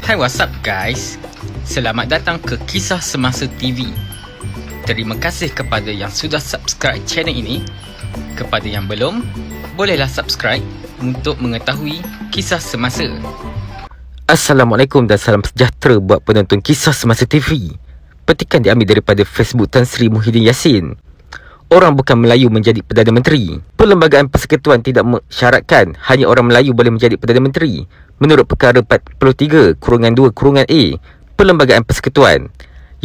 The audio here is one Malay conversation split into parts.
Hai, what's up guys? Selamat datang ke Kisah Semasa TV. Terima kasih kepada yang sudah subscribe channel ini. Kepada yang belum, bolehlah subscribe untuk mengetahui kisah semasa. Assalamualaikum dan salam sejahtera buat penonton Kisah Semasa TV. Petikan diambil daripada Facebook Tan Sri Muhyiddin Yassin. Orang bukan Melayu menjadi Perdana Menteri. Perlembagaan Persekutuan tidak mensyaratkan hanya orang Melayu boleh menjadi Perdana Menteri. Menurut Perkara 43/2/A Perlembagaan Persekutuan,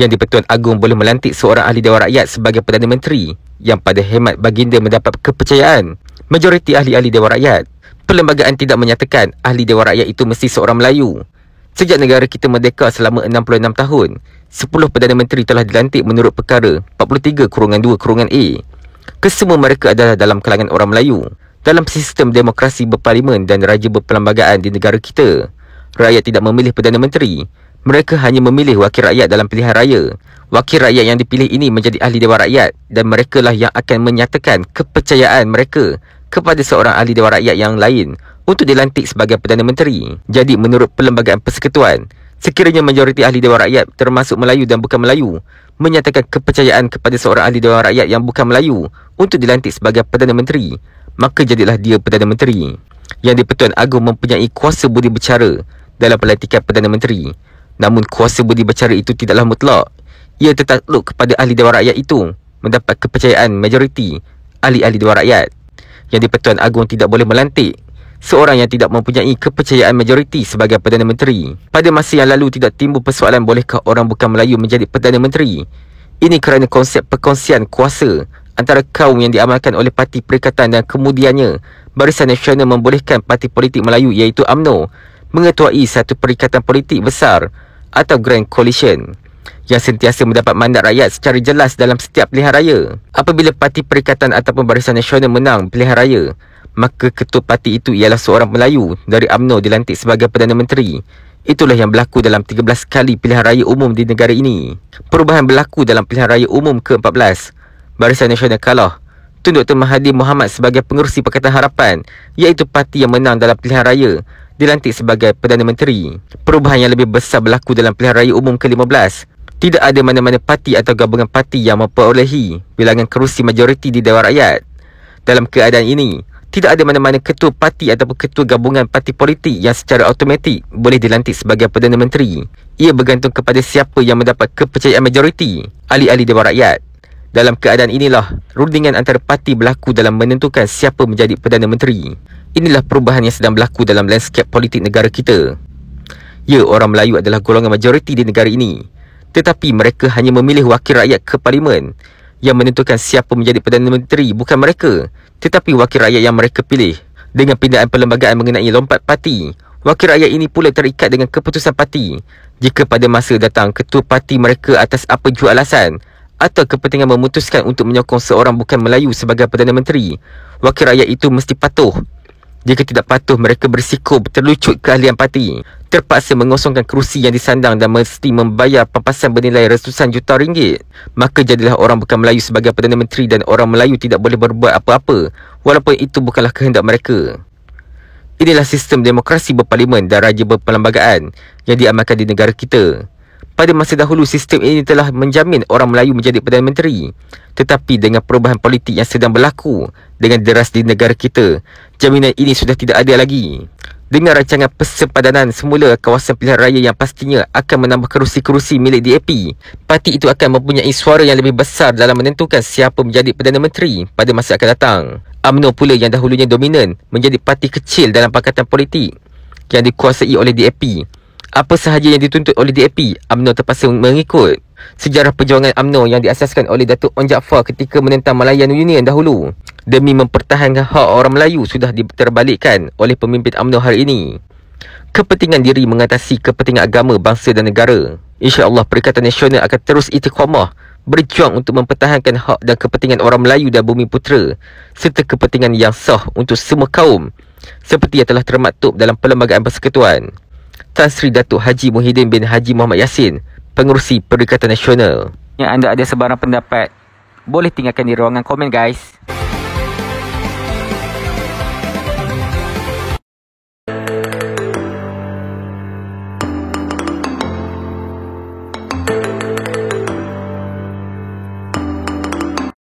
Yang di-Pertuan Agong boleh melantik seorang ahli Dewan Rakyat sebagai Perdana Menteri yang pada hemat baginda mendapat kepercayaan majoriti ahli-ahli Dewan Rakyat. Perlembagaan tidak menyatakan ahli Dewan Rakyat itu mesti seorang Melayu. Sejak negara kita merdeka selama 66 tahun, 10 Perdana Menteri telah dilantik menurut Perkara 43/2/A. Kesemua mereka adalah dalam kalangan orang Melayu. Dalam sistem demokrasi berparlimen dan raja berperlembagaan di negara kita, rakyat tidak memilih Perdana Menteri. Mereka hanya memilih wakil rakyat dalam pilihan raya. Wakil rakyat yang dipilih ini menjadi ahli Dewan Rakyat dan merekalah yang akan menyatakan kepercayaan mereka kepada seorang ahli Dewan Rakyat yang lain untuk dilantik sebagai Perdana Menteri. Jadi menurut Perlembagaan Persekutuan, sekiranya majoriti ahli Dewan Rakyat termasuk Melayu dan bukan Melayu menyatakan kepercayaan kepada seorang ahli Dewan Rakyat yang bukan Melayu untuk dilantik sebagai Perdana Menteri, maka jadilah dia Perdana Menteri. Yang di-Pertuan Agong mempunyai kuasa budi bicara dalam pelantikan Perdana Menteri. Namun kuasa budi bicara itu tidaklah mutlak. Ia tertakluk kepada ahli Dewan Rakyat itu mendapat kepercayaan majoriti ahli-ahli Dewan Rakyat. Yang di-Pertuan Agong tidak boleh melantik seorang yang tidak mempunyai kepercayaan majoriti sebagai Perdana Menteri. Pada masa yang lalu tidak timbul persoalan bolehkah orang bukan Melayu menjadi Perdana Menteri. Ini kerana konsep perkongsian kuasa antara kaum yang diamalkan oleh Parti Perikatan dan kemudiannya Barisan Nasional membolehkan parti politik Melayu iaitu UMNO mengetuai satu perikatan politik besar atau Grand Coalition yang sentiasa mendapat mandat rakyat secara jelas dalam setiap pilihan raya. Apabila Parti Perikatan ataupun Barisan Nasional menang pilihan raya, maka ketua parti itu ialah seorang Melayu dari UMNO dilantik sebagai Perdana Menteri. Itulah yang berlaku dalam 13 kali pilihan raya umum di negara ini. Perubahan berlaku dalam pilihan raya umum ke-14. Barisan Nasional kalah. Tun Dr. Mahathir Mohamad sebagai pengerusi Pakatan Harapan, iaitu parti yang menang dalam pilihan raya, dilantik sebagai Perdana Menteri. Perubahan yang lebih besar berlaku dalam pilihan raya umum ke-15. Tidak ada mana-mana parti atau gabungan parti yang memperolehi bilangan kerusi majoriti di Dewan Rakyat. Dalam keadaan ini, tidak ada mana-mana ketua parti ataupun ketua gabungan parti politik yang secara automatik boleh dilantik sebagai Perdana Menteri. Ia bergantung kepada siapa yang mendapat kepercayaan majoriti ahli-ahli Dewan Rakyat. Dalam keadaan inilah, rundingan antara parti berlaku dalam menentukan siapa menjadi Perdana Menteri. Inilah perubahan yang sedang berlaku dalam lanskap politik negara kita. Ya, orang Melayu adalah golongan majoriti di negara ini. Tetapi mereka hanya memilih wakil rakyat ke parlimen. Yang menentukan siapa menjadi Perdana Menteri bukan mereka, tetapi wakil rakyat yang mereka pilih. Dengan pindaan perlembagaan mengenai lompat parti, wakil rakyat ini pula terikat dengan keputusan parti. Jika pada masa datang ketua parti mereka atas apa jua alasan atau kepentingan memutuskan untuk menyokong seorang bukan Melayu sebagai Perdana Menteri, wakil rakyat itu mesti patuh. Jika tidak patuh, mereka berisiko terlucut keahlian parti, terpaksa mengosongkan kerusi yang disandang dan mesti membayar pampasan bernilai ratusan juta ringgit. Maka jadilah orang bukan Melayu sebagai Perdana Menteri dan orang Melayu tidak boleh berbuat apa-apa walaupun itu bukanlah kehendak mereka. Inilah sistem demokrasi berparlimen dan raja berperlembagaan yang diamalkan di negara kita. Pada masa dahulu, sistem ini telah menjamin orang Melayu menjadi Perdana Menteri. Tetapi dengan perubahan politik yang sedang berlaku dengan deras di negara kita, jaminan ini sudah tidak ada lagi. Dengan rancangan persepadanan semula kawasan pilihan raya yang pastinya akan menambah kerusi-kerusi milik DAP, parti itu akan mempunyai suara yang lebih besar dalam menentukan siapa menjadi Perdana Menteri pada masa akan datang. UMNO pula yang dahulunya dominan menjadi parti kecil dalam pakatan politik yang dikuasai oleh DAP. Apa sahaja yang dituntut oleh DAP, UMNO terpaksa mengikut. Sejarah perjuangan UMNO yang diasaskan oleh Datuk Onn Jaafar ketika menentang Malayan Union dahulu demi mempertahankan hak orang Melayu sudah diterbalikkan oleh pemimpin UMNO hari ini. Kepentingan diri mengatasi kepentingan agama, bangsa dan negara. InsyaAllah Perikatan Nasional akan terus istiqamah berjuang untuk mempertahankan hak dan kepentingan orang Melayu dan Bumi Putera serta kepentingan yang sah untuk semua kaum seperti yang telah termaktub dalam Perlembagaan Persekutuan. Tan Sri Datuk Haji Muhyiddin bin Haji Mohamad Yassin, Pengerusi Perikatan Nasional. Yang anda ada sebarang pendapat, boleh tinggalkan di ruangan komen guys.